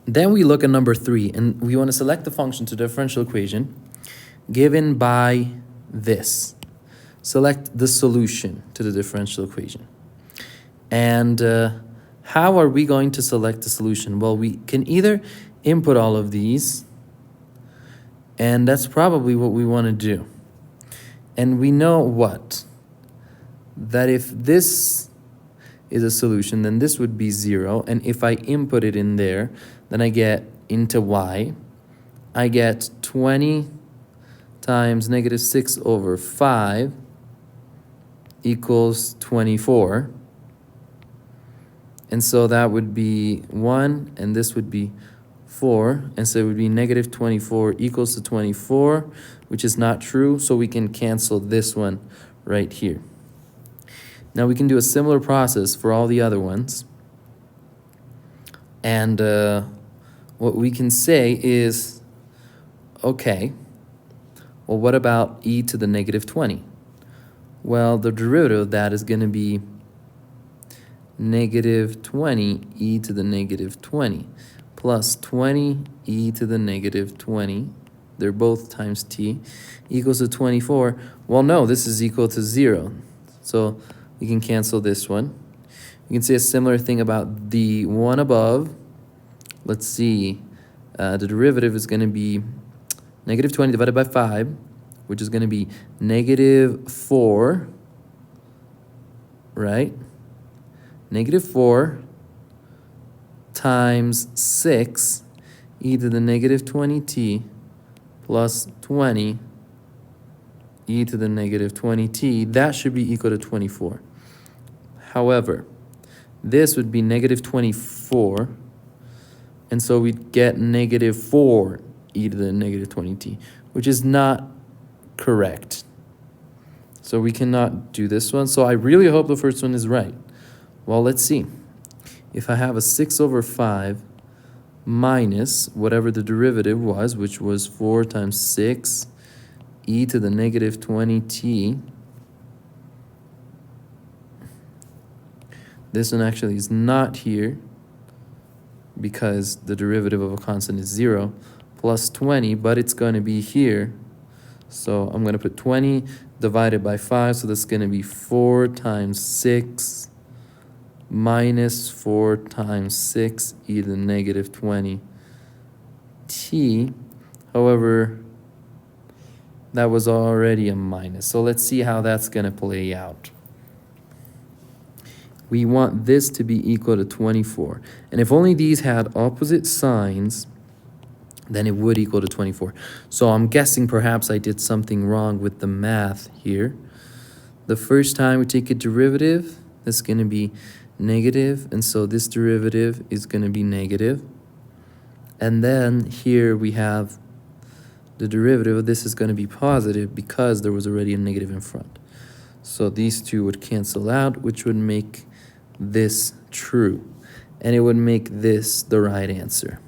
Then we look at number 3, and we want to select the function to the differential equation given by this. Select the solution to the differential equation. And how are we going to select the solution? Well, we can either input all of these, and that's probably what we want to do. And we know what? That if this is a solution, then this would be 0. And if I input it in there, then I get into y. I get 20 times negative 6 over 5 equals 24. And so that would be 1, and this would be 4. And so it would be negative 24 equals to 24, which is not true. So we can cancel this one right here. Now we can do a similar process for all the other ones. And what we can say is, okay, well, what about e to the negative 20? Well, the derivative of that is going to be negative 20 e to the negative 20 plus 20 e to the negative 20. They're both times t equals to 24. Well, no, this is equal to 0. So we can cancel this one. We can say a similar thing about the one above. Let's see. The derivative is going to be negative 20 divided by 5, which is going to be negative 4, right? Negative 4 times 6 e to the negative 20t plus 20 e to the negative 20t. That should be equal to 24. However, this would be negative 24, and so we'd get negative 4 e to the negative 20t, which is not correct. So we cannot do this one. So I really hope the first one is right. Well, let's see. If I have a 6 over 5 minus whatever the derivative was, which was 4 times 6 e to the negative 20t. This one actually is not here because the derivative of a constant is 0, plus 20, but it's going to be here. So I'm going to put 20 divided by 5, so that's going to be 4 times 6 minus 4 times 6 e to the negative 20t. However, that was already a minus. So let's see how that's going to play out. We want this to be equal to 24. And if only these had opposite signs, then it would equal to 24. So I'm guessing perhaps I did something wrong with the math here. The first time we take a derivative, that's going to be negative, and so this derivative is going to be negative. And then here we have the derivative of this is going to be positive because there was already a negative in front. So these two would cancel out, which would make this true, and it would make this the right answer.